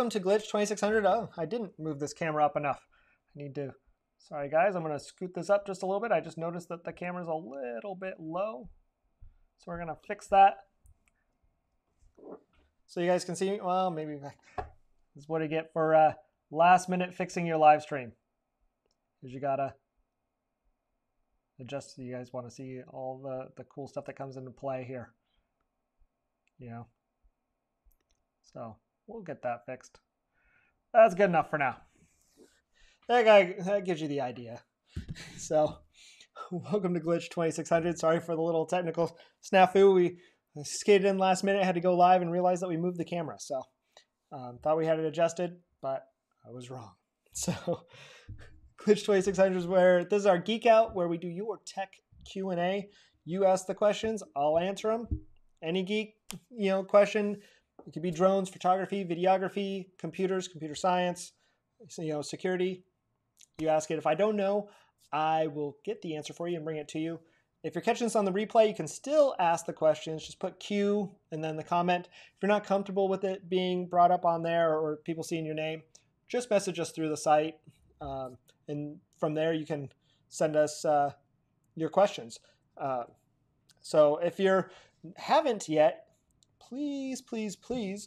welcome to Glitch 2600. Oh, I didn't move this camera up enough. I need to, sorry guys, I'm going to scoot this up just a little bit. I just noticed that the camera's a little bit low. So we're going to fix that. So you guys can see, well, maybe this is what you get for last minute fixing your live stream. Because you got to adjust, you guys want to see all the cool stuff that comes into play here. You know, so we'll get that fixed. That's good enough for now. That gives you the idea. So, welcome to Glitch 2600. Sorry for the little technical snafu. We skated in last minute, had to go live and realized that we moved the camera. So, thought we had it adjusted, but I was wrong. So, Glitch 2600 is where, this is our Geek Out, where we do your tech Q&A. You ask the questions, I'll answer them. Any geek, question. It could be drones, photography, videography, computers, computer science, security. You ask it. If I don't know, I will get the answer for you and bring it to you. If you're catching this on the replay, you can still ask the questions. Just put Q and then the comment. If you're not comfortable with it being brought up on there or people seeing your name, just message us through the site. And from there, you can send us your questions. So if you haven't yet, please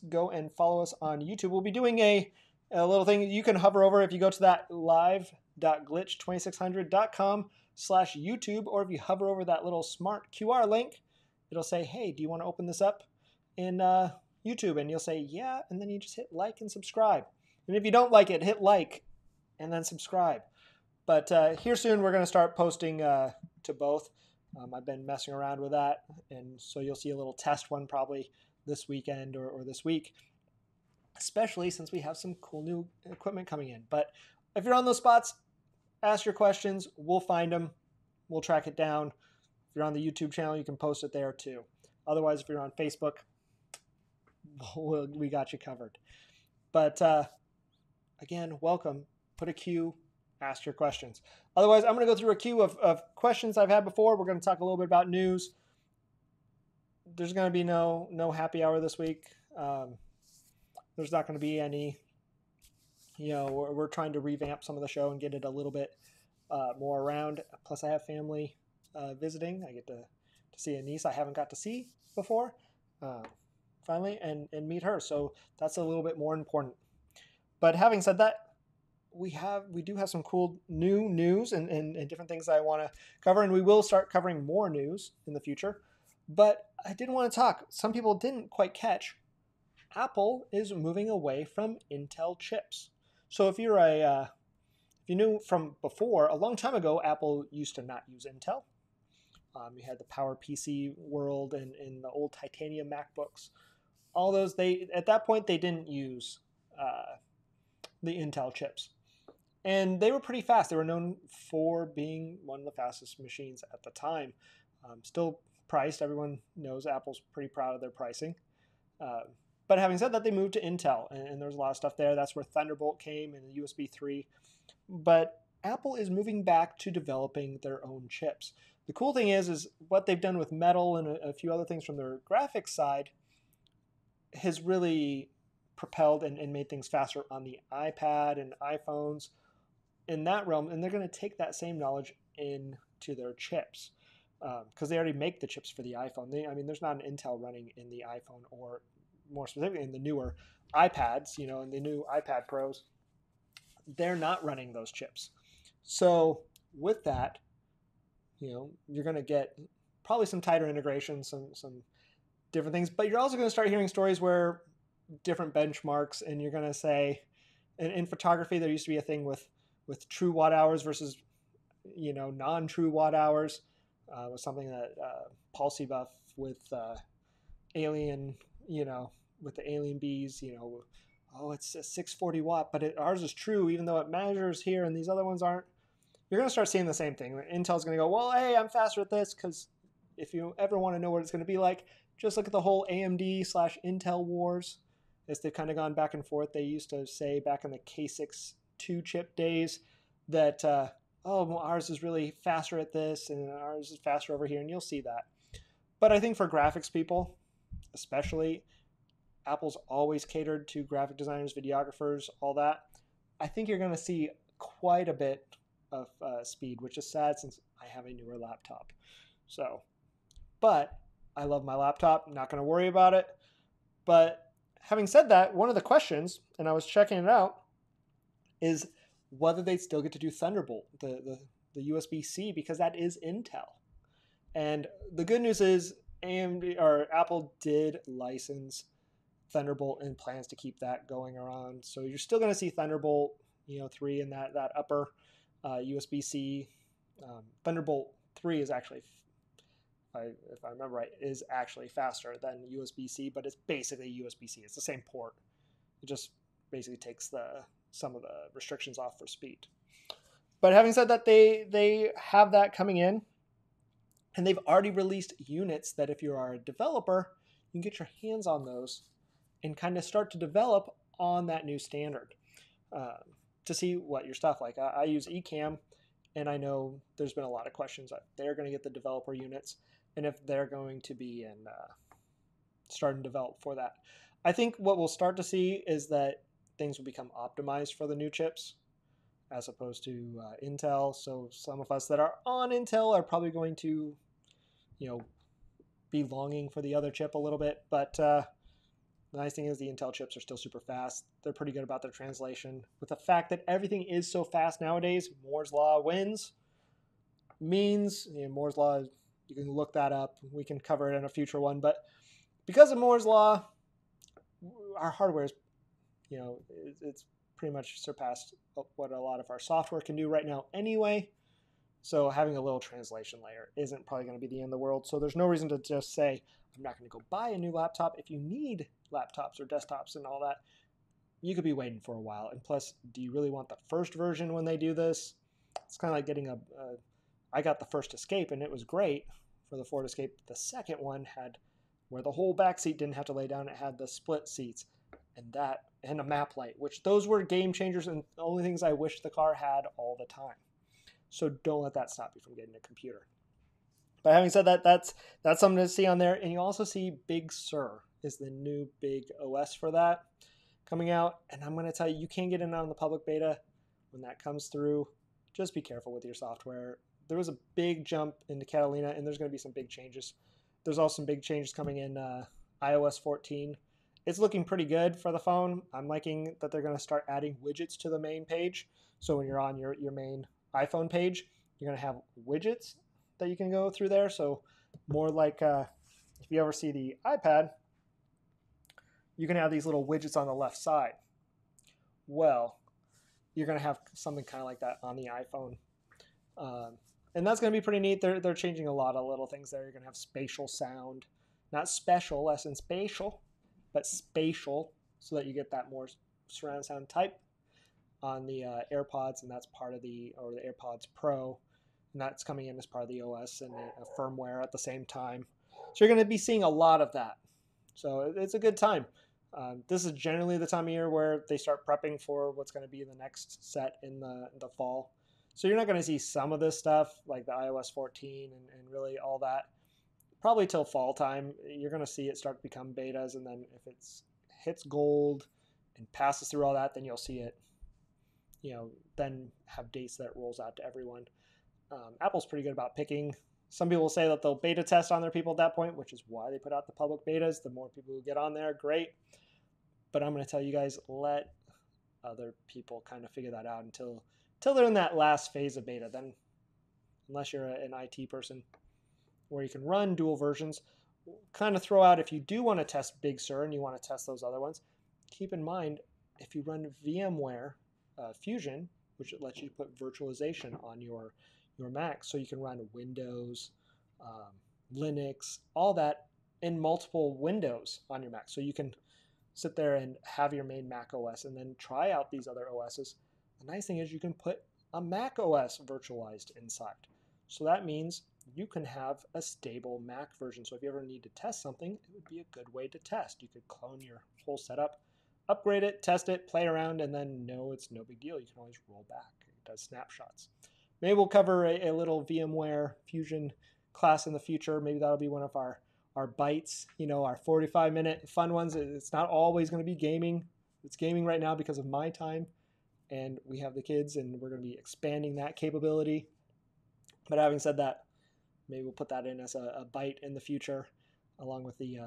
go and follow us on YouTube. We'll be doing a little thing. You can hover over if you go to that live.glitch2600.com/YouTube, or if you hover over that little smart QR link, it'll say, hey, do you want to open this up in YouTube? And you'll say, yeah, and then you just hit like and subscribe. And if you don't like it, hit like and then subscribe. But here soon, we're going to start posting to both. I've been messing around with that, and so you'll see a little test one probably this weekend or this week, especially since we have some cool new equipment coming in. But if you're on those spots, ask your questions. We'll find them. We'll track it down. If you're on the YouTube channel, you can post it there too. Otherwise, if you're on Facebook, we got you covered. But again, welcome. Put a Q. Ask your questions. Otherwise, I'm going to go through a queue of questions I've had before. We're going to talk a little bit about news. There's going to be no happy hour this week. There's not going to be any, we're trying to revamp some of the show and get it a little bit more around. Plus, I have family visiting. I get to see a niece I haven't got to see before, finally, and meet her. So that's a little bit more important. But having said that, we do have some cool new news and different things that I want to cover, and we will start covering more news in the future. But I did want to talk. Some people didn't quite catch. Apple is moving away from Intel chips. So if you're if you knew from before, a long time ago, Apple used to not use Intel. You had the PowerPC world and the old titanium MacBooks. All those, at that point they didn't use the Intel chips. And they were pretty fast. They were known for being one of the fastest machines at the time. Still priced. Everyone knows Apple's pretty proud of their pricing. But having said that, they moved to Intel, and there's a lot of stuff there. That's where Thunderbolt came and the USB 3. But Apple is moving back to developing their own chips. The cool thing is what they've done with Metal and a few other things from their graphics side has really propelled and made things faster on the iPad and iPhones in that realm, and they're going to take that same knowledge into their chips because they already make the chips for the iPhone. There's not an Intel running in the iPhone, or more specifically in the newer iPads, and the new iPad Pros. They're not running those chips. So with that, you're going to get probably some tighter integration, some different things, but you're also going to start hearing stories where different benchmarks, and you're going to say, in photography, there used to be a thing with true watt hours versus, non-true watt hours. Was something that Paul Seabuff with Alien, with the Alien Bees, it's a 640 watt, but ours is true, even though it measures here and these other ones aren't. You're going to start seeing the same thing. Intel's going to go, well, hey, I'm faster at this, because if you ever want to know what it's going to be like, just look at the whole AMD/Intel wars. As they've kind of gone back and forth. They used to say back in the K6 2-chip days that, ours is really faster at this and ours is faster over here, and you'll see that. But I think for graphics people, especially, Apple's always catered to graphic designers, videographers, all that. I think you're going to see quite a bit of speed, which is sad since I have a newer laptop. So, but I love my laptop. Not going to worry about it. But having said that, one of the questions, and I was checking it out, is whether they'd still get to do Thunderbolt, the USB-C, because that is Intel. And the good news is AMD or Apple did license Thunderbolt and plans to keep that going around. So you're still going to see Thunderbolt, 3 in that upper USB-C. Thunderbolt 3 is actually, if I remember right, is actually faster than USB-C, but it's basically USB-C. It's the same port. It just basically takes some of the restrictions off for speed. But having said that, they have that coming in, and they've already released units that if you are a developer, you can get your hands on those and kind of start to develop on that new standard to see what your stuff like. I use Ecamm, and I know there's been a lot of questions that they're going to get the developer units and if they're going to be in starting to develop for that. I think what we'll start to see is that things will become optimized for the new chips as opposed to Intel. So some of us that are on Intel are probably going to, be longing for the other chip a little bit. But the nice thing is the Intel chips are still super fast. They're pretty good about their translation. With the fact that everything is so fast nowadays, Moore's Law wins. Means, Moore's Law, you can look that up. We can cover it in a future one. But because of Moore's Law, our hardware is, it's pretty much surpassed what a lot of our software can do right now anyway. So having a little translation layer isn't probably going to be the end of the world. So there's no reason to just say, I'm not going to go buy a new laptop. If you need laptops or desktops and all that, you could be waiting for a while. And plus, do you really want the first version when they do this? It's kind of like getting I got the first Escape and it was great for the Ford Escape. The second one had where the whole back seat didn't have to lay down. It had the split seats and a map light, which those were game changers and the only things I wish the car had all the time. So don't let that stop you from getting a computer. But having said that, that's something to see on there. And you also see Big Sur is the new big OS for that coming out. And I'm going to tell you, you can get in on the public beta when that comes through. Just be careful with your software. There was a big jump into Catalina, and there's going to be some big changes. There's also some big changes coming in iOS 14. It's looking pretty good for the phone. I'm liking that they're going to start adding widgets to the main page. So when you're on your main iPhone page, you're going to have widgets that you can go through there. So more like if you ever see the iPad, you can have these little widgets on the left side. Well, you're going to have something kind of like that on the iPhone. And that's going to be pretty neat. They're changing a lot of little things there. You're going to have spatial sound. Not special, as in spatial, but spatial, so that you get that more surround sound type on the AirPods, and that's part of the AirPods Pro, and that's coming in as part of the OS and a firmware at the same time. So you're going to be seeing a lot of that. So it's a good time. This is generally the time of year where they start prepping for what's going to be the next set in the fall. So you're not going to see some of this stuff like the iOS 14 and really all that probably till fall time. You're going to see it start to become betas, and then if it hits gold and passes through all that, then you'll see it, then have dates that it rolls out to everyone. Apple's pretty good about picking. Some people say that they'll beta test on their people at that point, which is why they put out the public betas. The more people who get on there, great. But I'm going to tell you guys, let other people kind of figure that out until they're in that last phase of beta. Then, unless you're an IT person, where you can run dual versions, kind of throw out if you do want to test Big Sur and you want to test those other ones, keep in mind if you run VMware Fusion, which lets you put virtualization on your Mac, so you can run Windows, Linux, all that in multiple windows on your Mac. So you can sit there and have your main Mac OS and then try out these other OSs. The nice thing is you can put a Mac OS virtualized inside. So that means you can have a stable Mac version. So if you ever need to test something, it would be a good way to test. You could clone your whole setup, upgrade it, test it, play around, and then know it's no big deal. You can always roll back. It does snapshots. Maybe we'll cover a little VMware Fusion class in the future. Maybe that'll be one of our our bites, our 45-minute fun ones. It's not always going to be gaming. It's gaming right now because of my time, and we have the kids, and we're going to be expanding that capability. But having said that, maybe we'll put that in as a bite in the future, along with the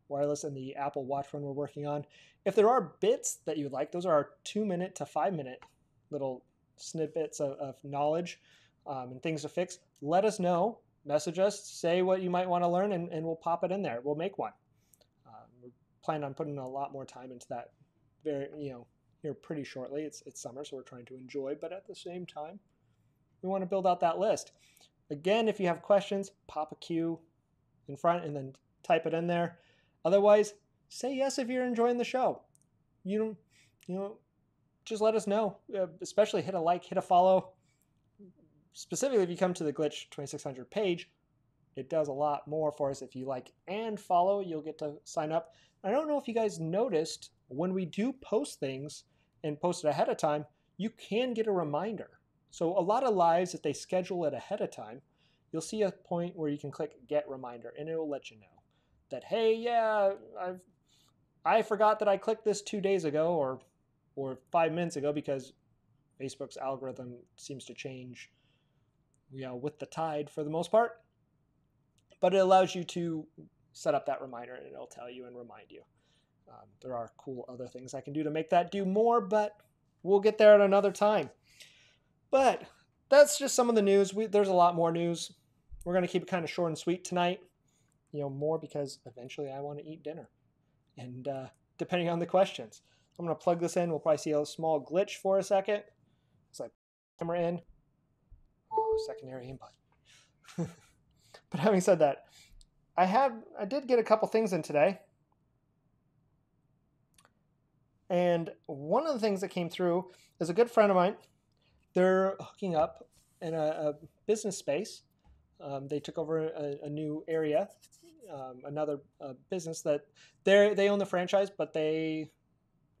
wireless and the Apple Watch one we're working on. If there are bits that you would like, those are our 2-minute to 5-minute little snippets of knowledge and things to fix. Let us know. Message us. Say what you might want to learn, and we'll pop it in there. We'll make one. We're planning on putting a lot more time into that here pretty shortly. It's summer, so we're trying to enjoy, but at the same time, we want to build out that list. Again, if you have questions, pop a Q in front and then type it in there. Otherwise, say yes if you're enjoying the show. Just let us know. Especially hit a like, hit a follow. Specifically, if you come to the Glitch 2600 page, it does a lot more for us. If you like and follow, you'll get to sign up. I don't know if you guys noticed, when we do post things and post it ahead of time, you can get a reminder. So a lot of lives, if they schedule it ahead of time, you'll see a point where you can click Get Reminder, and it will let you know that, hey, yeah, I forgot that I clicked this 2 days ago or 5 minutes ago, because Facebook's algorithm seems to change with the tide for the most part. But it allows you to set up that reminder, and it'll tell you and remind you. There are cool other things I can do to make that do more, but we'll get there at another time. But that's just some of the news. There's a lot more news. We're going to keep it kind of short and sweet tonight. More because eventually I want to eat dinner. And depending on the questions. I'm going to plug this in. We'll probably see a small glitch for a second. It's like camera in. Oh, secondary input. But having said that, I did get a couple things in today. And one of the things that came through is a good friend of mine. They're hooking up in a business space. They took over a new area, another business that they own the franchise, but they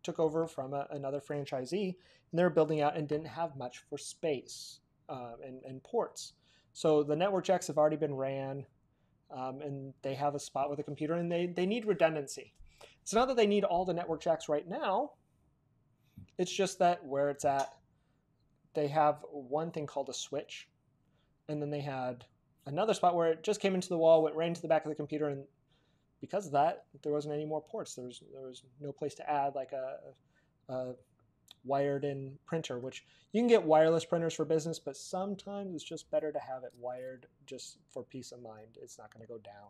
took over from another franchisee, and they were building out and didn't have much for space and ports. So the network jacks have already been ran, and they have a spot with a computer, and they need redundancy. It's not that they need all the network jacks right now. It's just that where it's at, they have one thing called a switch, and then they had another spot where it just came into the wall, went right into the back of the computer, and because of that, there wasn't any more ports. There was no place to add like a wired-in printer, which you can get wireless printers for business, but sometimes it's just better to have it wired just for peace of mind. It's not going to go down.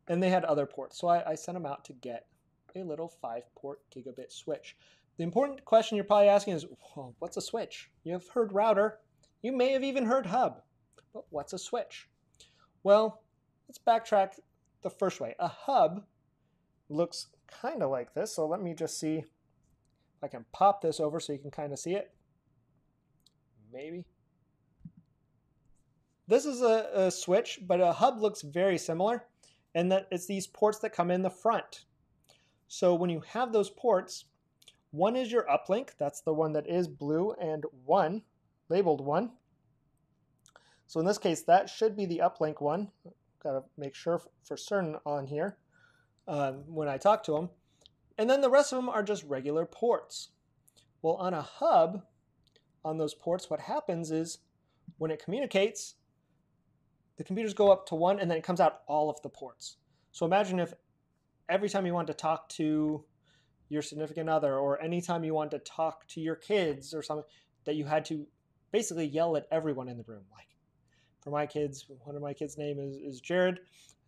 And they had other ports, so I sent them out to get a little 5-port gigabit switch. The important question you're probably asking is, well, what's a switch? You've heard router. You may have even heard hub. But what's a switch? Well, let's backtrack the first way. A hub looks kind of like this. So let me just see if I can pop this over so you can kind of see it. Maybe. This is a switch, but a hub looks very similar, and that it's these ports that come in the front. So when you have those ports, one is your uplink. That's the one that is blue, and one, labeled 1. So in this case, that should be the uplink one. Got to make sure for certain on here when I talk to them. And then the rest of them are just regular ports. Well, on a hub, on those ports, what happens is when it communicates, the computers go up to 1, and then it comes out all of the ports. So imagine if every time you want to talk to your significant other, or anytime you want to talk to your kids or something, that you had to basically yell at everyone in the room. Like for my kids, one of my kids' name is Jared.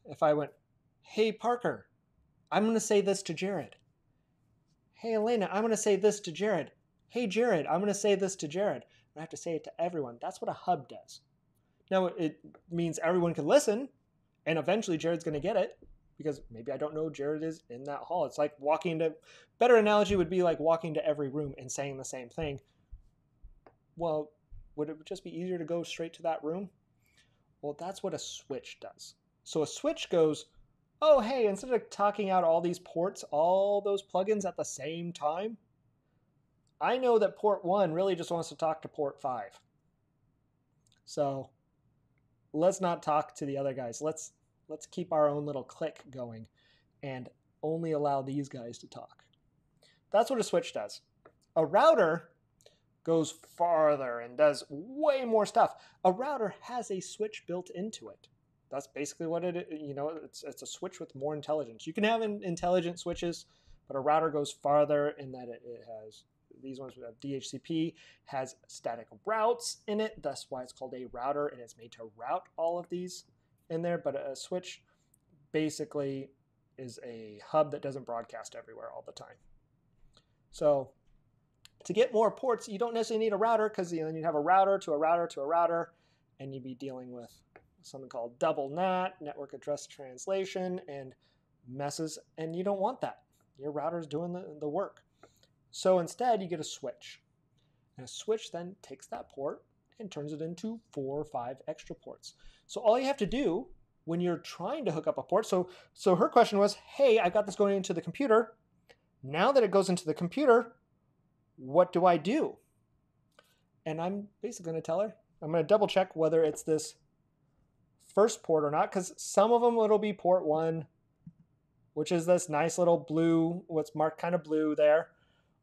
If I went, hey, Parker, I'm going to say this to Jared. Hey, Elena, I'm going to say this to Jared. Hey, Jared, I'm going to say this to Jared. I have to say it to everyone. That's what a hub does. Now, it means everyone can listen, and eventually Jared's going to get it, because maybe I don't know Jared is in that hall. It's like walking to, better analogy would be like walking to every room and saying the same thing. Well, would it just be easier to go straight to that room? Well, that's what a switch does. So a switch goes, oh, hey, instead of talking out all these ports, all those plugins at the same time, I know that port 1 really just wants to talk to port 5. So let's not talk to the other guys. Let's let's keep our own little clique going and only allow these guys to talk. That's what a switch does. A router goes farther and does way more stuff. A router has a switch built into it. That's basically what it is. You know, it's a switch with more intelligence. You can have intelligent switches, but a router goes farther in that it has, these ones have DHCP, has static routes in it. That's why it's called a router, and it's made to route all of these in there. But a switch basically is a hub that doesn't broadcast everywhere all the time. So to get more ports, you don't necessarily need a router, because then you'd have a router to a router to a router, and you'd be dealing with something called double NAT, network address translation, and messes, and you don't want that. Your router's doing the work. So instead, you get a switch. And a switch then takes that port and turns it into 4 or 5 extra ports. So all you have to do when you're trying to hook up a port, so her question was, hey, I got this going into the computer. Now that it goes into the computer, what do I do? And I'm basically going to tell her, I'm going to double check whether it's this first port or not, because some of them it'll be port 1, which is this nice little blue, what's marked kind of blue there.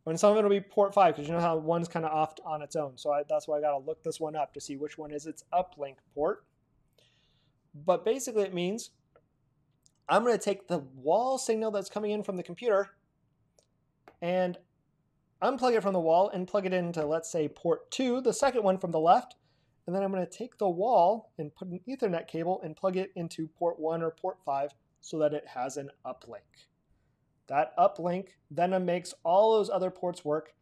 And some of it will be port 5, because you know how one's kind of off on its own. So that's why I got to look this one up to see which one is its uplink port. But basically it means I'm going to take the wall signal that's coming in from the computer and unplug it from the wall and plug it into, let's say, port 2, the second one from the left. And then I'm going to take the wall and put an Ethernet cable and plug it into port 1 or port 5 so that it has an uplink. That uplink then makes all those other ports work.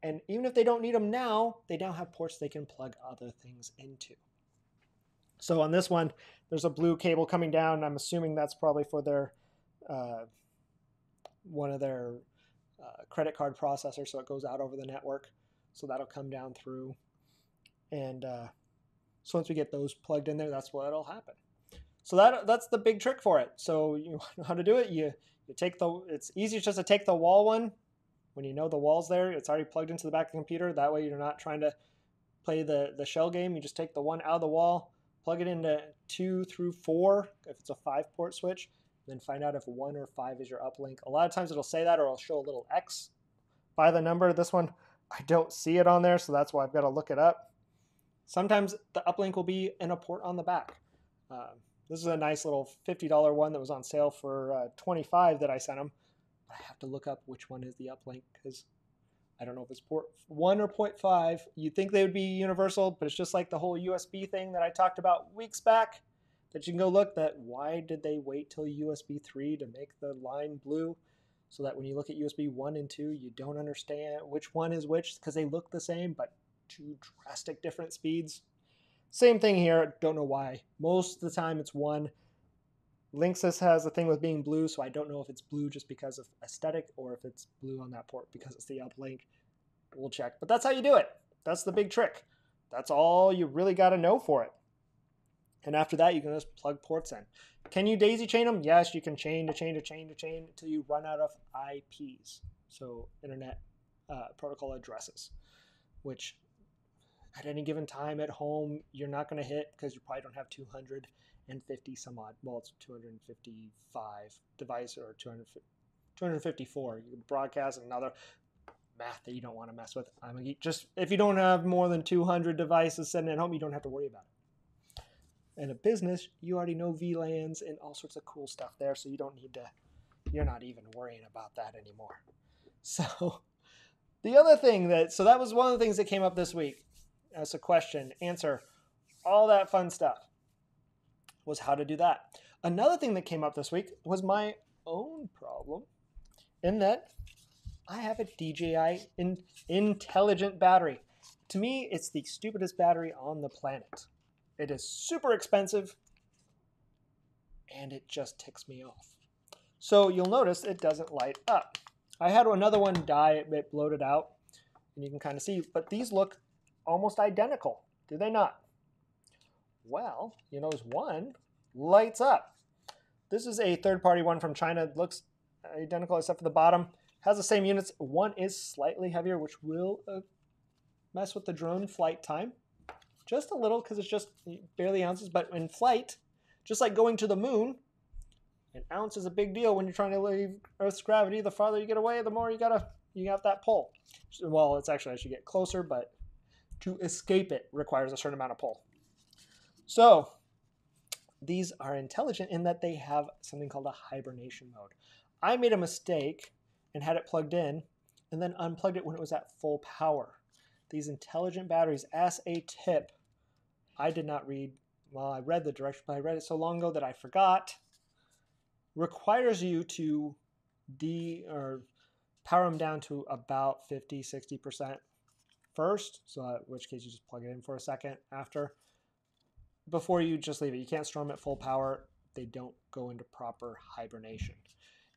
And even if they don't need them now, they now have ports they can plug other things into. So on this one, there's a blue cable coming down. I'm assuming that's probably for their one of their credit card processors, so it goes out over the network. So that'll come down through. And so once we get those plugged in there, that's what'll happen. So that's the big trick for it. So you know how to do it. You take it's easy just to take the wall one. When you know the wall's there, it's already plugged into the back of the computer. That way you're not trying to play the shell game. You just take the one out of the wall, plug it into 2 through 4 if it's a 5-port switch, then find out if 1 or 5 is your uplink. A lot of times it'll say that, or it'll show a little X by the number. This one, I don't see it on there, so that's why I've got to look it up. Sometimes the uplink will be in a port on the back. This is a nice little $50 one that was on sale for $25 that I sent them. I have to look up which one is the uplink, because I don't know if it's port 1 or port 5. You'd think they would be universal, but it's just like the whole USB thing that I talked about weeks back, that you can go look that why did they wait till USB 3 to make the line blue, so that when you look at USB 1 and 2, you don't understand which one is which, because they look the same, but 2 drastic different speeds. Same thing here, don't know why. Most of the time it's 1. Linksys has a thing with being blue, so I don't know if it's blue just because of aesthetic or if it's blue on that port because it's the uplink. We'll check. But that's how you do it. That's the big trick. That's all you really got to know for it. And after that, you can just plug ports in. Can you daisy chain them? Yes, you can chain to chain to chain to chain until you run out of IPs. So Internet Protocol addresses, which at any given time at home, you're not going to hit because you probably don't have 250 some odd. Well, it's 255 device or 254. You can broadcast another math that you don't want to mess with. I'm a geek. Just if you don't have more than 200 devices sitting at home, you don't have to worry about it. In a business, you already know VLANs and all sorts of cool stuff there, so you don't need to. You're not even worrying about that anymore. So the other thing so that was one of the things that came up this week as a question, answer, all that fun stuff, was how to do that. Another thing that came up this week was my own problem, in that I have a DJI intelligent battery. To me, it's the stupidest battery on the planet. It is super expensive, and it just ticks me off. So you'll notice it doesn't light up. I had another one die, it bloated out, and you can kind of see, but these look almost identical, do they not? Well, you notice one lights up. This is a third-party one from China. It looks identical except for the bottom. Has the same units. One is slightly heavier, which will mess with the drone flight time. Just a little, because it's just barely ounces, but in flight, Just like going to the moon, an ounce is a big deal when you're trying to leave Earth's gravity. The farther you get away, the more you have that pull. Well, it's actually as you get closer, but to escape it requires a certain amount of pull. So these are intelligent in that they have something called a hibernation mode. I made a mistake and had it plugged in and then unplugged it when it was at full power. These intelligent batteries, as a tip, I did not read, well, I read the directions, but I read it so long ago that I forgot, requires you to power them down to about 50, 60% first, so in which case you just plug it in for a second after, before you just leave it. You can't store them at full power. They don't go into proper hibernation.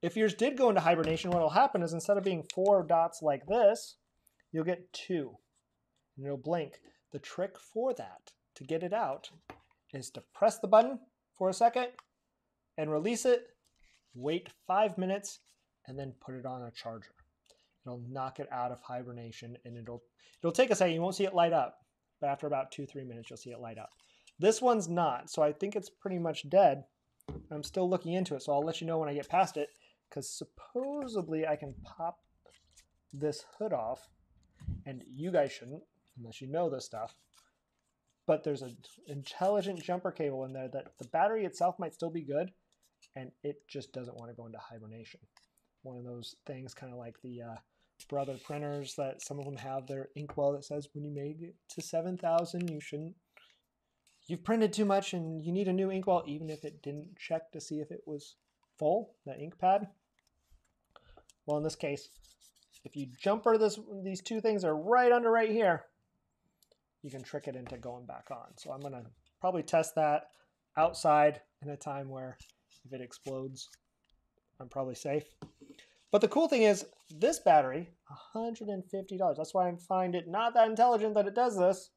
If yours did go into hibernation, what will happen is instead of being 4 dots like this, you'll get 2, and it'll blink. The trick for that, to get it out, is to press the button for a second and release it, wait 5 minutes, and then put it on a charger. It'll knock it out of hibernation, and it'll take a second. You won't see it light up, but after about 2-3 minutes, you'll see it light up. This one's not, so I think it's pretty much dead. I'm still looking into it, so I'll let you know when I get past it, because supposedly I can pop this hood off, and you guys shouldn't, unless you know this stuff. But there's an intelligent jumper cable in there that the battery itself might still be good, and it just doesn't want to go into hibernation. One of those things, kind of like the Brother printers that some of them have their inkwell that says when you make it to 7,000, you've printed too much and you need a new inkwell, even if it didn't check to see if it was full, that ink pad. Well, in this case, if you jumper these two things are right under right here, you can trick it into going back on. So I'm going to probably test that outside in a time where if it explodes, I'm probably safe. But the cool thing is this battery, $150. That's why I find it not that intelligent that it does this,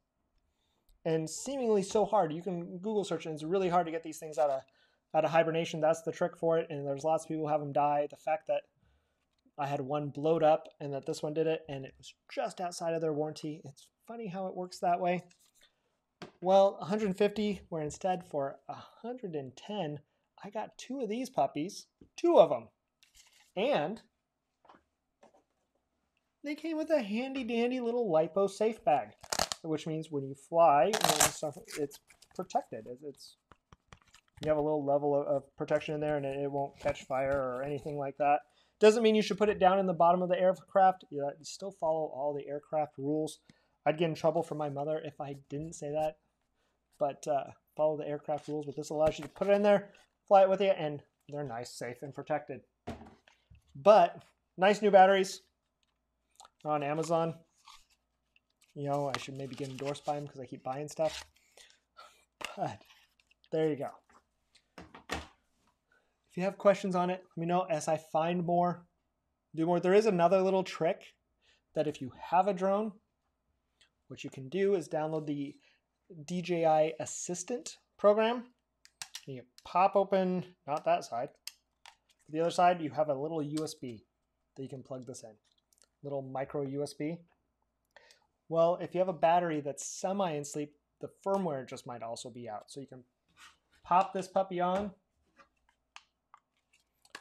and seemingly so hard. You can Google search it, and it's really hard to get these things out of hibernation. That's the trick for it, and there's lots of people who have them die. The fact that I had one blowed up and that this one did it, and it was just outside of their warranty. It's funny how it works that way. Well, 150, where instead for 110, I got 2 of these puppies, 2 of them. And they came with a handy dandy little LiPo safe bag, which means when you fly, it's protected. You have a little level of protection in there, and it won't catch fire or anything like that. Doesn't mean you should put it down in the bottom of the aircraft. You still follow all the aircraft rules. I'd get in trouble from my mother if I didn't say that, but follow the aircraft rules. But this allows you to put it in there, fly it with you, and they're nice, safe, and protected. But nice new batteries on Amazon. You know, I should maybe get endorsed by them because I keep buying stuff. But there you go. If you have questions on it, let me know as I find more, do more. There is another little trick that if you have a drone, what you can do is download the DJI Assistant program. And you pop open, not that side, but the other side, you have a little USB that you can plug this in. Little micro USB. Well, if you have a battery that's semi in sleep, the firmware just might also be out. So you can pop this puppy on,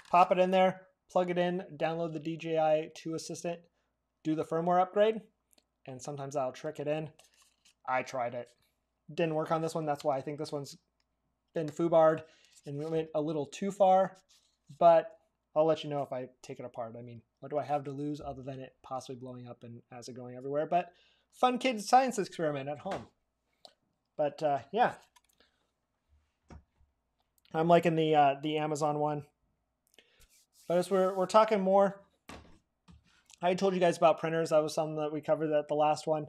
pop it in there, plug it in, download the DJI 2 Assistant, do the firmware upgrade, and sometimes I'll trick it in. I tried it. Didn't work on this one. That's why I think this one's been foobarred and went a little too far, but I'll let you know if I take it apart. I mean, what do I have to lose other than it possibly blowing up and as it going everywhere? But fun kid science experiment at home. But yeah, I'm liking the Amazon one. But as we're talking more, I told you guys about printers. That was something that we covered at the last one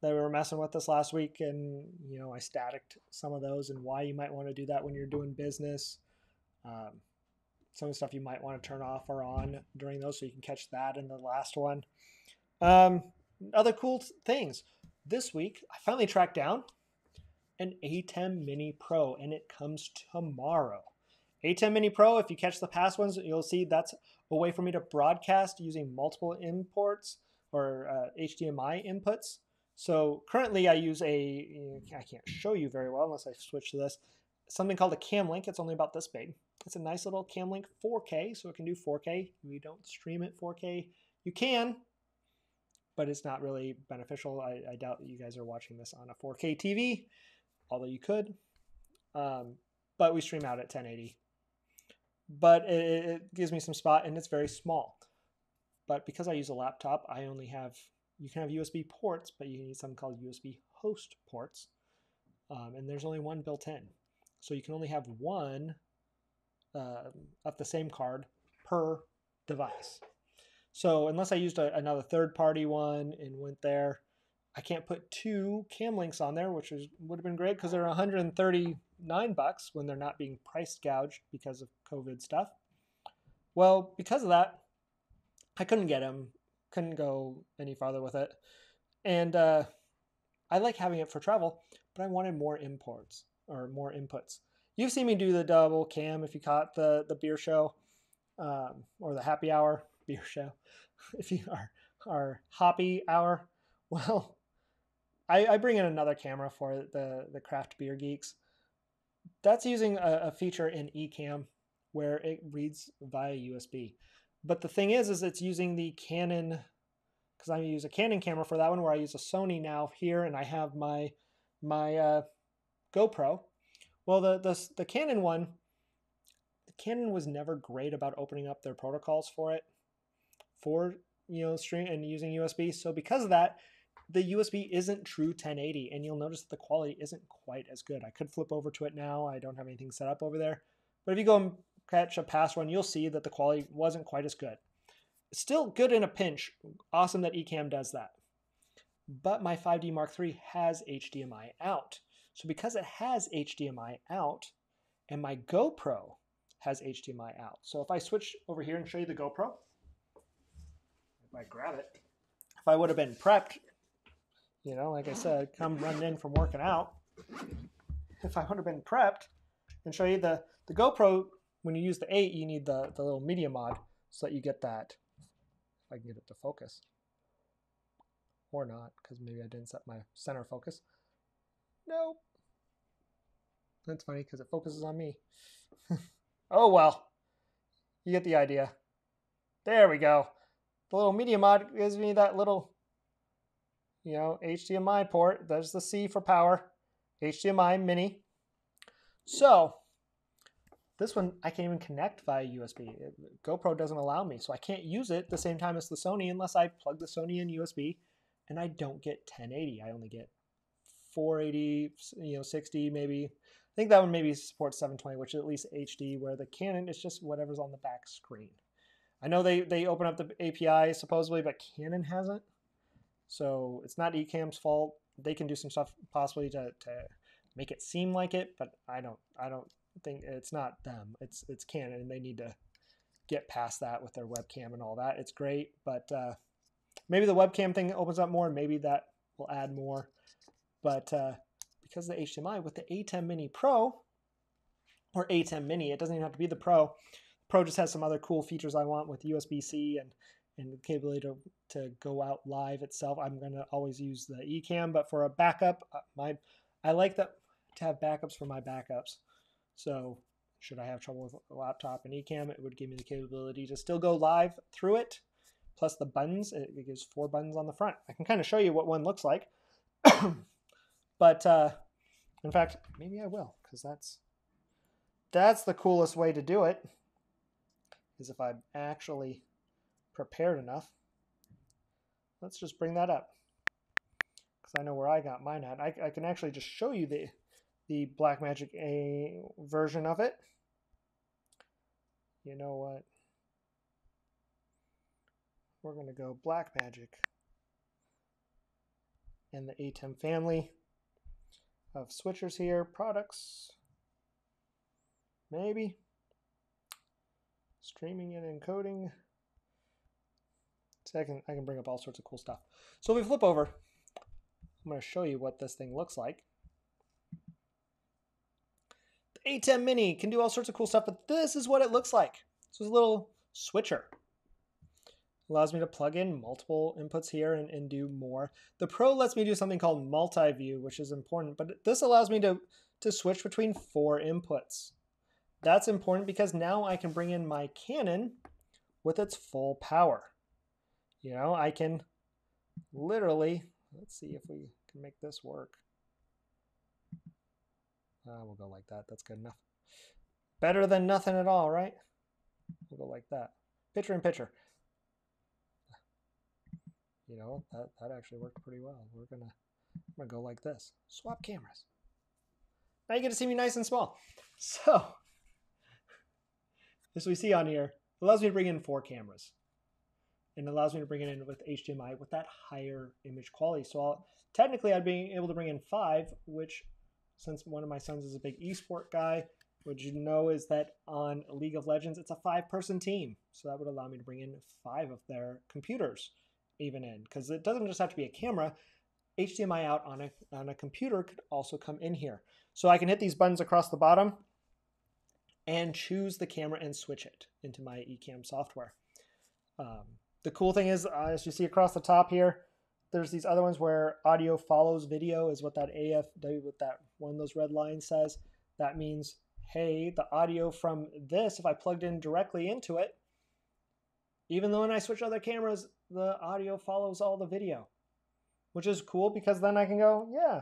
that we were messing with this last week, and you know, I staticked some of those and why you might want to do that when you're doing business. Some of the stuff you might want to turn off or on during those, so you can catch that in the last one. Other cool things. This week, I finally tracked down an ATEM Mini Pro, and it comes tomorrow. ATEM Mini Pro, if you catch the past ones, you'll see that's a way for me to broadcast using multiple imports or HDMI inputs. So currently I use I can't show you very well unless I switch to this, something called a Cam Link. It's only about this big. It's a nice little Cam Link 4K, so it can do 4K. If you don't stream it 4K, you can, but it's not really beneficial. I doubt that you guys are watching this on a 4K TV, although you could. But we stream out at 1080. But it gives me some spot, and it's very small. But because I use a laptop, I only have, you can have USB ports, but you need something called USB host ports. And there's only one built in. So you can only have one of the same card per device. So unless I used another third-party one and went there, I can't put 2 Cam Links on there, which would have been great because they're $139 when they're not being price gouged because of COVID stuff. Well, because of that, I couldn't get them, couldn't go any farther with it. And I like having it for travel, but I wanted more imports or more inputs. You've seen me do the double cam if you caught the beer show or the happy hour beer show. If you are our hoppy hour, well, I bring in another camera for the craft beer geeks. That's using a feature in eCam where it reads via USB. But the thing is it's using the Canon, because I use a Canon camera for that one, where I use a Sony now here, and I have my GoPro. Well, the Canon one, the Canon was never great about opening up their protocols for it, for stream and using USB. So because of that, the USB isn't true 1080, and you'll notice that the quality isn't quite as good. I could flip over to it now. I don't have anything set up over there. But if you go and catch a past one, you'll see that the quality wasn't quite as good. Still good in a pinch. Awesome that eCam does that. But my 5D Mark III has HDMI out. So because it has HDMI out, and my GoPro has HDMI out. So if I switch over here and show you the GoPro, if I grab it, if I would have been prepped, like I said, come running in from working out, if I would have been prepped and show you the GoPro, when you use the 8, you need the little media mod so that you get that, if I can get it to focus. Or not, because maybe I didn't set my center focus. Nope. That's funny because it focuses on me. Oh well. You get the idea. There we go. The little media mod gives me that little, HDMI port. There's the C for power. HDMI mini. So this one I can't even connect via USB. GoPro doesn't allow me, so I can't use it the same time as the Sony unless I plug the Sony in USB, and I don't get 1080. I only get 480, 60 maybe. I think that one maybe supports 720, which is at least HD, where the Canon is just whatever's on the back screen. I know they open up the API supposedly, but Canon hasn't. So it's not eCam's fault. They can do some stuff possibly to make it seem like it, but I don't think it's not them. It's Canon, and they need to get past that with their webcam and all that. It's great, but maybe the webcam thing opens up more. Maybe that will add more. But because of the HDMI with the A10 Mini Pro or A10 Mini, it doesn't even have to be the Pro. Pro just has some other cool features I want with USB-C and the capability to go out live itself. I'm going to always use the eCam, but for a backup, I like that to have backups for my backups. So should I have trouble with a laptop and eCam, it would give me the capability to still go live through it. Plus the buttons, it gives 4 buttons on the front. I can kind of show you what one looks like. But in fact, maybe I will, because that's the coolest way to do it, is if I'm actually prepared enough. Let's just bring that up, because I know where I got mine at. I can actually just show you the Blackmagic A version of it. You know what? We're going to go Blackmagic and the A10 family of switchers here. Products. Maybe. Streaming and encoding. So I can bring up all sorts of cool stuff. So if we flip over, I'm going to show you what this thing looks like. The A10 Mini can do all sorts of cool stuff, but this is what it looks like. So it's a little switcher. Allows me to plug in multiple inputs here and do more. The Pro lets me do something called multi-view, which is important, but this allows me to to switch between 4 inputs. That's important because now I can bring in my Canon with its full power. You know, I can literally, let's see if we can make this work. We'll go like that. That's good enough. Better than nothing at all, right? We'll go like that. Picture in picture. You know, that actually worked pretty well. I'm gonna go like this. Swap cameras. Now you get to see me nice and small. So, as we see on here, it allows me to bring in 4 cameras. And it allows me to bring it in with HDMI with that higher image quality. So technically I'd be able to bring in 5, which, since one of my sons is a big esport guy, what you know is that on League of Legends, it's a 5-person team. So that would allow me to bring in 5 of their computers even in. Because it doesn't just have to be a camera. HDMI out on a computer could also come in here. So I can hit these buttons across the bottom and choose the camera and switch it into my Ecamm software. The cool thing is, as you see across the top here, there's these other ones where audio follows video is what that AFW, what that one of those red lines says. That means, hey, the audio from this, if I plugged in directly into it, even though when I switch other cameras, the audio follows all the video, which is cool because then I can go, yeah,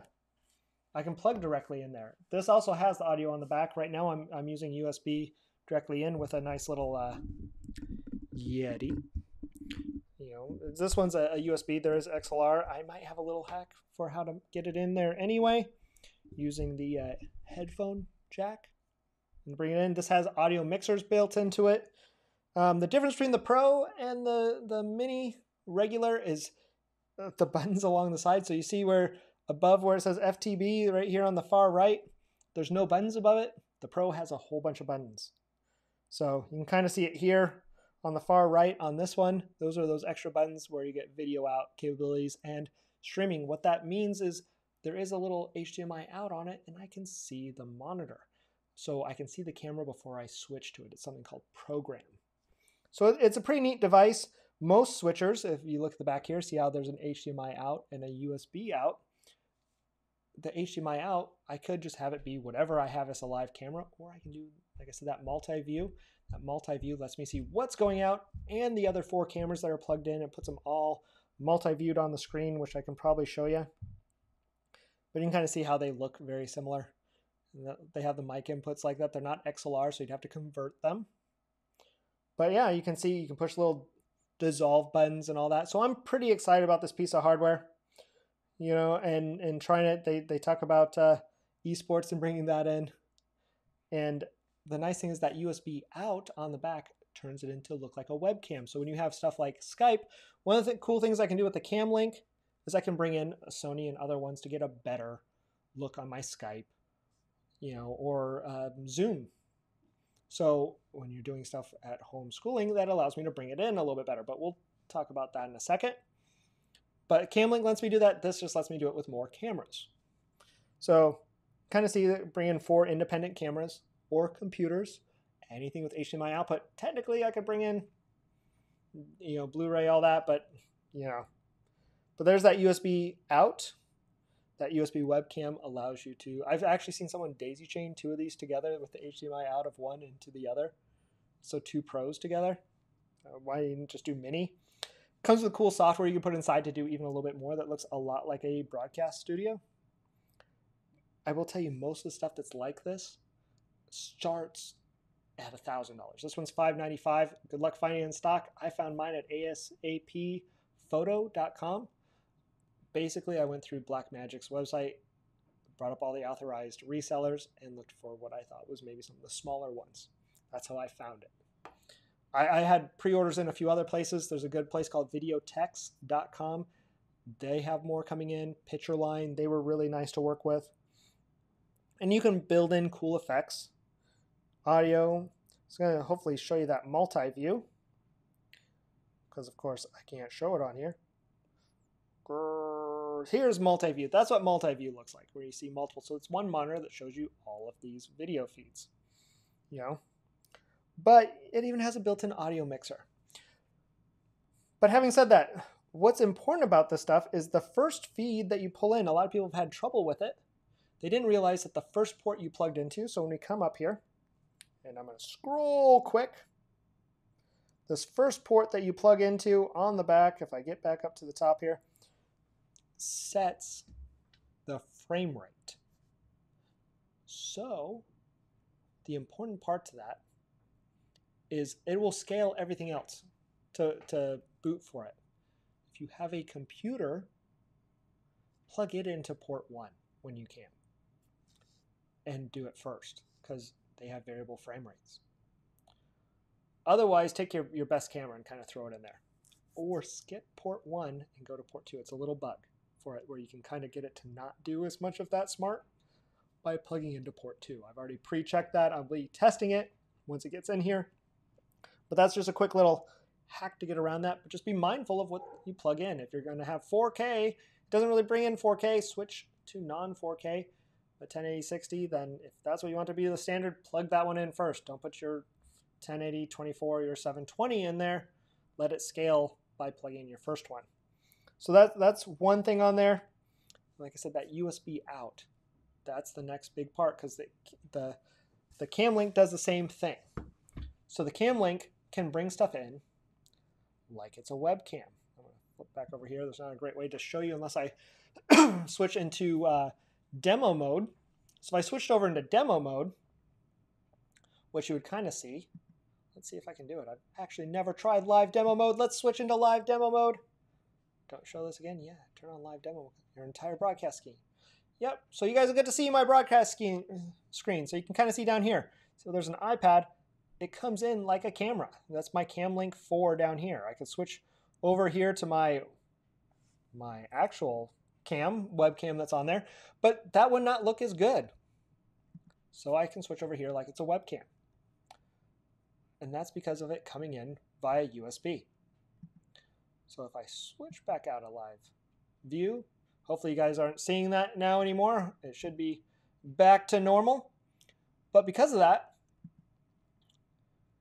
I can plug directly in there. This also has the audio on the back. Right now I'm using USB directly in with a nice little Yeti. You know, this one's a USB. There is XLR. I might have a little hack for how to get it in there anyway, using the headphone jack and bring it in. This has audio mixers built into it. The difference between the Pro and the Mini regular is the buttons along the side. So you see where above where it says FTB right here on the far right, there's no buttons above it. The Pro has a whole bunch of buttons. So you can kind of see it here on the far right on this one. Those are those extra buttons where you get video out capabilities and streaming. What that means is there is a little HDMI out on it and I can see the monitor. So I can see the camera before I switch to it. It's something called Program. So it's a pretty neat device. Most switchers, if you look at the back here, see how there's an HDMI out and a USB out. The HDMI out, I could just have it be whatever I have as a live camera, or I can do, like I said, that multi-view. That multi-view lets me see what's going out and the other 4 cameras that are plugged in. It puts them all multi-viewed on the screen, which I can probably show you. But you can kind of see how they look very similar. They have the mic inputs like that. They're not XLR, so you'd have to convert them. But yeah, you can see you can push little dissolve buttons and all that. So I'm pretty excited about this piece of hardware. You know, and trying it. They talk about esports and bringing that in. And the nice thing is that USB out on the back turns it into look like a webcam. So when you have stuff like Skype, one of the cool things I can do with the Cam Link is I can bring in a Sony and other ones to get a better look on my Skype, you know, or Zoom. So when you're doing stuff at home schooling, that allows me to bring it in a little bit better. But we'll talk about that in a second. But Cam Link lets me do that. This just lets me do it with more cameras. So kind of see that bring in 4 independent cameras or computers, anything with HDMI output. Technically, I could bring in, you know, Blu-ray, all that, but, you know. But there's that USB out. That USB webcam allows you to, I've actually seen someone daisy chain 2 of these together with the HDMI out of one into the other. So 2 Pros together. Why didn't you just do Mini? Comes with cool software you can put inside to do even a little bit more that looks a lot like a broadcast studio. I will tell you, most of the stuff that's like this starts at $1,000. This one's $595. Good luck finding it in stock. I found mine at asaphoto.com. Basically, I went through Blackmagic's website, brought up all the authorized resellers, and looked for what I thought was maybe some of the smaller ones. That's how I found it. I had pre-orders in a few other places. There's a good place called videotex.com. They have more coming in. Pictureline, they were really nice to work with. And you can build in cool effects. Audio. It's going to hopefully show you that multi-view. Because, of course, I can't show it on here. Here's multi-view. That's what multi-view looks like, where you see multiple. So it's one monitor that shows you all of these video feeds. You know? But it even has a built-in audio mixer. But having said that, what's important about this stuff is the first feed that you pull in. A lot of people have had trouble with it. They didn't realize that the first port you plugged into, so when we come up here, and I'm going to scroll quick, this first port that you plug into on the back, if I get back up to the top here, sets the frame rate. So the important part to that is it will scale everything else to boot for it. If you have a computer, plug it into port 1 when you can and do it first because they have variable frame rates. Otherwise, take your best camera and kind of throw it in there. Or skip port 1 and go to port 2. It's a little bug for it where you can kind of get it to not do as much of that smart by plugging into port 2. I've already pre-checked that. I'll be testing it once it gets in here. But that's just a quick little hack to get around that. But just be mindful of what you plug in. If you're going to have 4K, it doesn't really bring in 4K, switch to non-4K, a 1080-60. Then if that's what you want to be the standard, plug that one in first. Don't put your 1080, 24, or your 720 in there. Let it scale by plugging in your first one. So that's one thing on there. Like I said, that USB out. That's the next big part because the cam link does the same thing. So the cam link can bring stuff in like it's a webcam. I'm going to flip back over here. There's not a great way to show you unless I switch into demo mode. So if I switched over into demo mode, what you would kind of see, let's see if I can do it. I've actually never tried live demo mode. Let's switch into live demo mode. Don't show this again. Yeah, turn on live demo, your entire broadcast screen. Yep, so you guys will get to see my broadcast screen. So you can kind of see down here. So there's an iPad. It comes in like a camera. That's my Cam Link 4 down here. I can switch over here to my actual webcam that's on there, but that would not look as good. So I can switch over here like it's a webcam. And that's because of it coming in via USB. So if I switch back out of live view, hopefully you guys aren't seeing that now anymore. It should be back to normal. But because of that,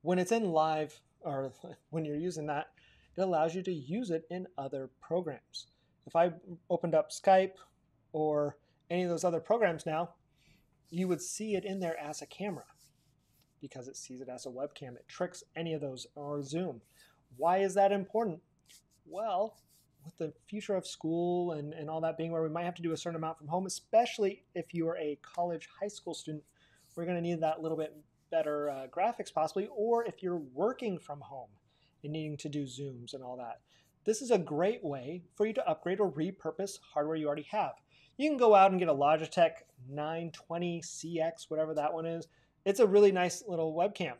when it's in live, or when you're using that, it allows you to use it in other programs. If I opened up Skype or any of those other programs now, you would see it in there as a camera because it sees it as a webcam. It tricks any of those, or Zoom. Why is that important? Well, with the future of school and all that being where we might have to do a certain amount from home, especially if you are a college, high school student, we're going to need that little bit better graphics possibly, or if you're working from home and needing to do Zooms and all that. This is a great way for you to upgrade or repurpose hardware you already have. You can go out and get a Logitech 920CX, whatever that one is. It's a really nice little webcam.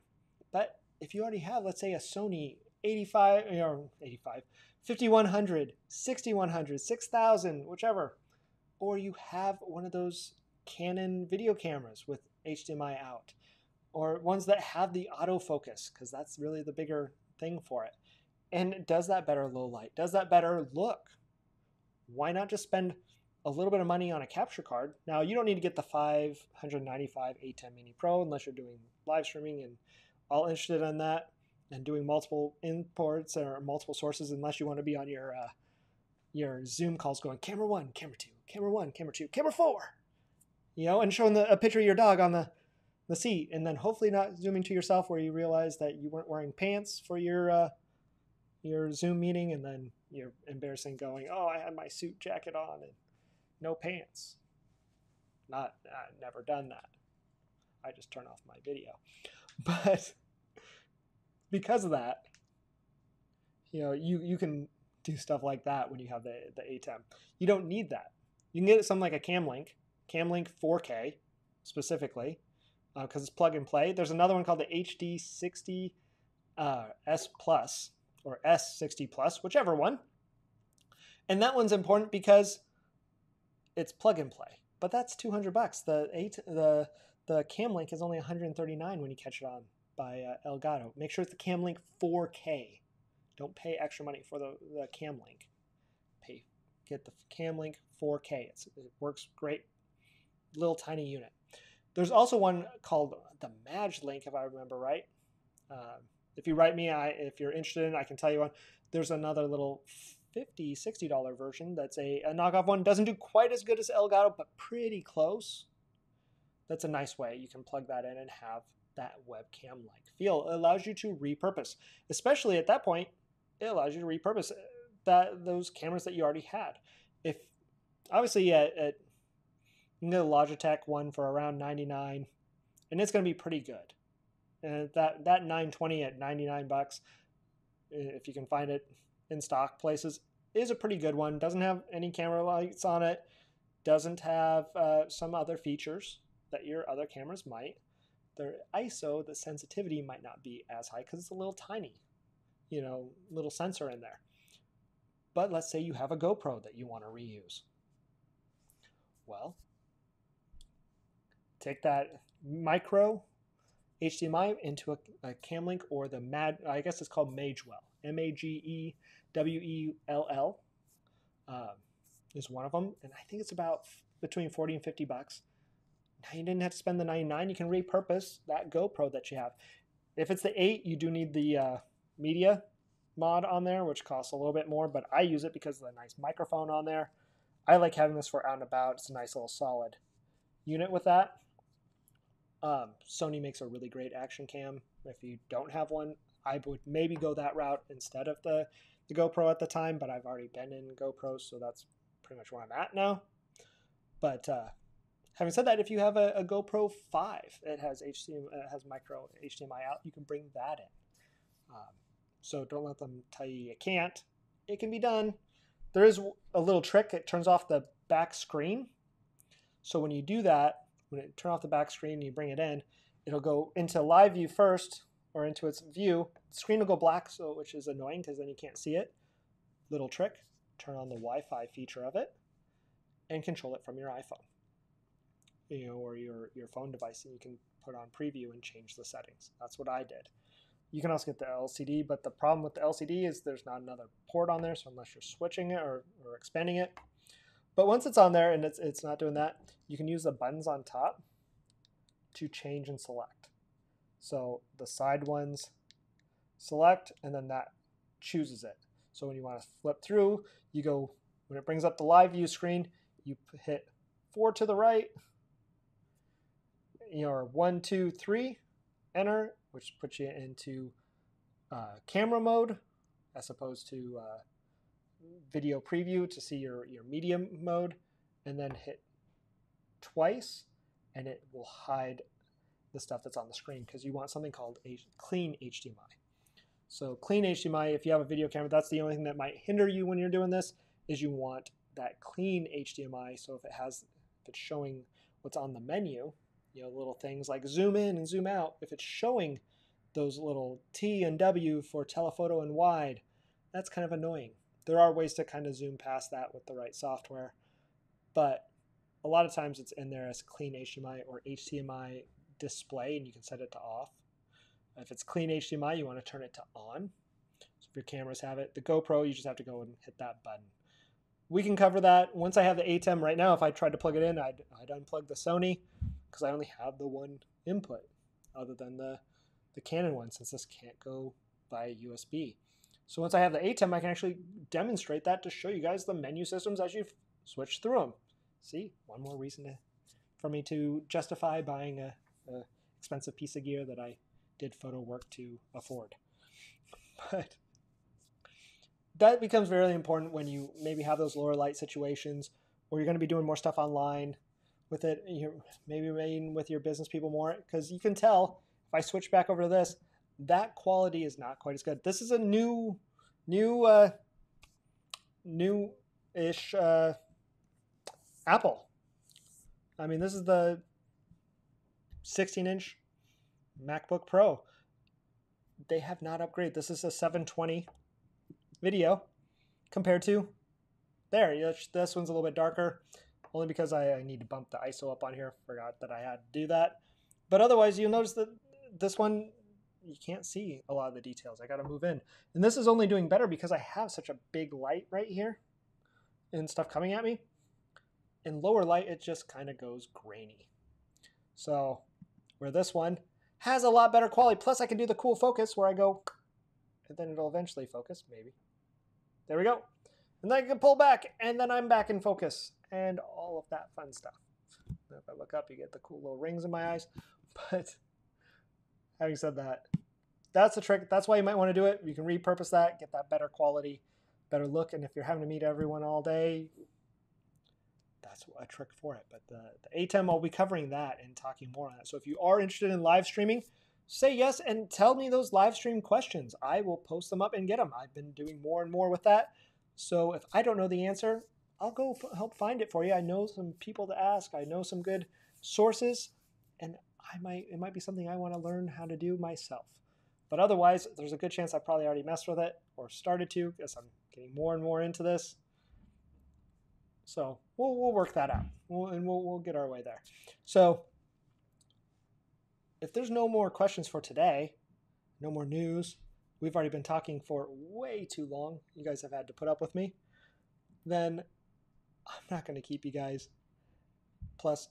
But if you already have, let's say, a Sony 5100, 6100, 6000, whichever, or you have one of those Canon video cameras with HDMI out, or ones that have the autofocus, because that's really the bigger thing for it. And does that better low light? Does that better look? Why not just spend a little bit of money on a capture card? Now, you don't need to get the 595 A10 Mini Pro unless you're doing live streaming and all interested in that and doing multiple imports or multiple sources, unless you want to be on your Zoom calls going camera 1, camera 2, camera 1, camera 2, camera 4, and showing a picture of your dog on the seat, and then hopefully not zooming to yourself where you realize that you weren't wearing pants for your Zoom meeting, and then you're embarrassing going, oh, I had my suit jacket on and no pants. I've never done that. I just turn off my video. But because of that, you can do stuff like that when you have the A10. You don't need that. You can get something like a Cam Link 4K specifically, because it's plug and play. There's another one called the HD60 S Plus or S60 Plus, whichever one. And that one's important because it's plug and play. But that's $200. The Cam Link is only $139 when you catch it on by Elgato. Make sure it's the Cam Link 4K. Don't pay extra money for the Cam Link. Get the Cam Link 4K. It works great. Little tiny unit. There's also one called the Maj Link, if I remember right. If you write me, if you're interested in it, I can tell you one. There's another little $50, $60 version that's a knockoff one. Doesn't do quite as good as Elgato, but pretty close. that's a nice way. You can plug that in and have that webcam-like feel. It allows you to repurpose, especially at that point. It allows you to repurpose those cameras that you already had. If obviously you can get a Logitech one for around 99, and it's going to be pretty good. And that 920 at 99 bucks, if you can find it in stock places, is a pretty good one. Doesn't have any camera lights on it. Doesn't have some other features that your other cameras might. Their ISO, the sensitivity might not be as high because it's a little tiny, little sensor in there. But let's say you have a GoPro that you want to reuse. Well, take that micro HDMI into a cam link, or I guess it's called Magewell. Magewell is one of them, and I think it's about between 40 and 50 bucks. Now you didn't have to spend the 99. You can repurpose that GoPro that you have. If it's the 8, you do need the media mod on there, which costs a little bit more, but I use it because of the nice microphone on there. I like having this for out and about. It's a nice little solid unit with that. Sony makes a really great action cam. If you don't have one, I would maybe go that route instead of the GoPro at the time, but I've already been in GoPros, so that's pretty much where I'm at now. But having said that, if you have a GoPro 5, it has micro HDMI out, you can bring that in. So don't let them tell you you can't. It can be done. There is a little trick. It turns off the back screen. So when you do that, when it turn off the back screen and you bring it in, it'll go into live view first, or into its view. The screen will go black, which is annoying because then you can't see it. Little trick, turn on the Wi-Fi feature of it and control it from your iPhone, or your phone device, and you can put on preview and change the settings. That's what I did. You can also get the LCD, but the problem with the LCD is there's not another port on there, so unless you're switching it or expanding it. But once it's on there and it's not doing that, you can use the buttons on top to change and select. So the side ones select, and then that chooses it. So when you want to flip through, you go, when it brings up the live view screen, you hit 4 to the right, or 1, 2, 3, enter, which puts you into camera mode as opposed to video preview to see your medium mode, and then hit twice and it will hide the stuff that's on the screen because you want something called a clean HDMI. So clean HDMI, if you have a video camera, that's the only thing that might hinder you when you're doing this, is you want that clean HDMI. So if it's showing what's on the menu, little things like zoom in and zoom out, if it's showing those little T and W for telephoto and wide, that's kind of annoying. There are ways to kind of zoom past that with the right software, but a lot of times it's in there as clean HDMI or HDMI display, and you can set it to off. If it's clean HDMI, you want to turn it to on. So if your cameras have it, the GoPro, you just have to go and hit that button. We can cover that. Once I have the ATEM right now, if I tried to plug it in, I'd unplug the Sony because I only have the one input other than the Canon one, since this can't go by USB. So once I have the ATEM, I can actually demonstrate that to show you guys the menu systems as you switch through them. See, one more reason for me to justify buying a expensive piece of gear that I did photo work to afford. But that becomes very important when you maybe have those lower light situations, or you're going to be doing more stuff online with it. You're maybe meeting with your business people more, because you can tell if I switch back over to this, that quality is not quite as good. This is a new-ish Apple. I mean, this is the 16-inch MacBook Pro. They have not upgraded. This is a 720 video compared to there. This one's a little bit darker, only because I need to bump the ISO up on here. Forgot that I had to do that. But otherwise, you'll notice that this one, you can't see a lot of the details. I got to move in. And this is only doing better because I have such a big light right here and stuff coming at me. In lower light, it just kind of goes grainy. So where this one has a lot better quality, plus I can do the cool focus where I go, and then it'll eventually focus, maybe. There we go. And then I can pull back, and then I'm back in focus, and all of that fun stuff. If I look up, you get the cool little rings in my eyes. But having said that, that's the trick. That's why you might want to do it. You can repurpose that, get that better quality, better look. And if you're having to meet everyone all day, that's a trick for it. But the ATEM, I'll be covering that and talking more on it. So if you are interested in live streaming, say yes and tell me those live stream questions. I will post them up and get them. I've been doing more and more with that. So if I don't know the answer, I'll go help find it for you. I know some people to ask. I know some good sources, and it might be something I want to learn how to do myself. But otherwise, there's a good chance I probably already messed with it or started to, because I'm getting more and more into this. So we'll work that out, we'll get our way there. So if there's no more questions for today, no more news, we've already been talking for way too long. You guys have had to put up with me. Then I'm not going to keep you guys. Plus,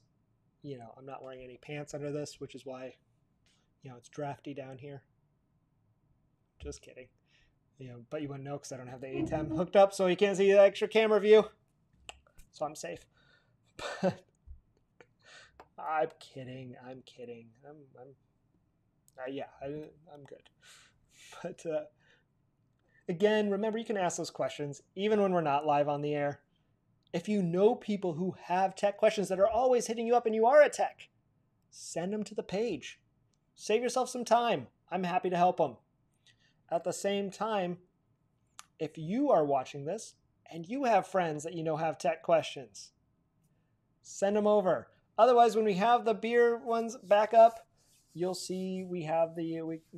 I'm not wearing any pants under this, which is why, it's drafty down here. Just kidding. But you wouldn't know because I don't have the ATEM hooked up, so you can't see the extra camera view. So I'm safe. But I'm kidding. I'm good. But again, remember, you can ask those questions even when we're not live on the air. If you know people who have tech questions that are always hitting you up and you are a tech, send them to the page. Save yourself some time. I'm happy to help them. At the same time, if you are watching this and you have friends that have tech questions, send them over. Otherwise, when we have the beer ones back up, you'll see we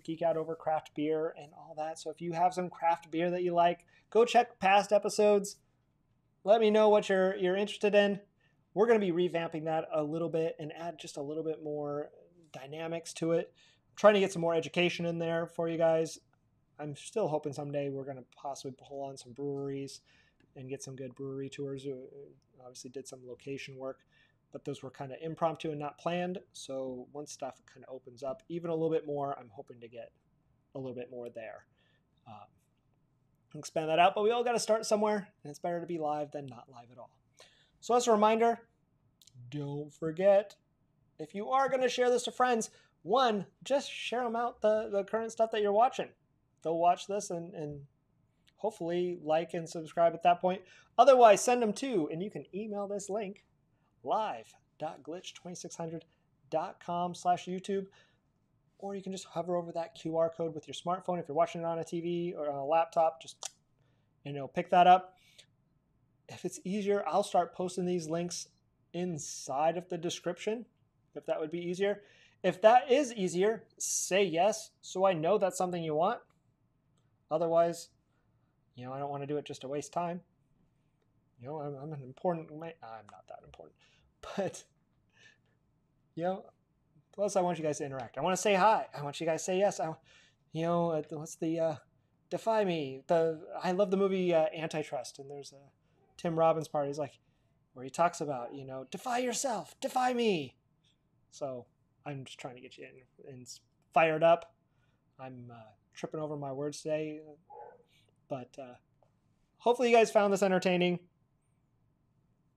geek out over craft beer and all that. So if you have some craft beer that you like, go check past episodes. Let me know what you're interested in. We're going to be revamping that a little bit and add just a little bit more dynamics to it. I'm trying to get some more education in there for you guys. I'm still hoping someday we're going to possibly pull on some breweries and get some good brewery tours. We obviously did some location work, but those were kind of impromptu and not planned. So once stuff kind of opens up even a little bit more, I'm hoping to get a little bit more there. Expand that out, but we all got to start somewhere, and it's better to be live than not live at all. So as a reminder, don't forget, if you are going to share this to friends, one, just share them out the current stuff that you're watching. They'll watch this and hopefully like and subscribe at that point. Otherwise, send them to, and you can email this link, live.glitch2600.com/YouTube, or you can just hover over that QR code with your smartphone. If you're watching it on a TV or on a laptop, just pick that up. If it's easier, I'll start posting these links inside of the description, if that would be easier. If that is easier, say yes, so I know that's something you want. Otherwise, I don't want to do it just to waste time. I'm an important, I'm not that important, but, plus I want you guys to interact. I want to say hi. I want you guys to say yes. What's the, Defy Me? I love the movie Antitrust, and there's a Tim Robbins part. He's like, where he talks about, defy yourself, defy me. So I'm just trying to get you in fired up. I'm tripping over my words today, but hopefully you guys found this entertaining.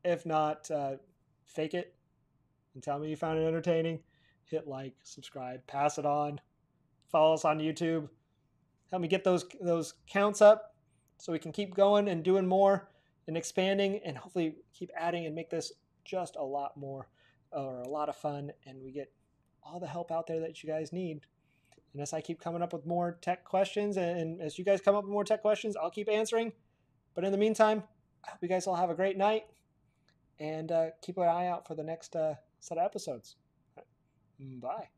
If not, fake it and tell me you found it entertaining. Hit like, subscribe, pass it on, follow us on YouTube. Help me get those counts up so we can keep going and doing more and expanding, and hopefully keep adding and make this just a lot more or a lot of fun, and we get all the help out there that you guys need. And as I keep coming up with more tech questions, and as you guys come up with more tech questions, I'll keep answering. But in the meantime, I hope you guys all have a great night, and keep an eye out for the next set of episodes. Bye.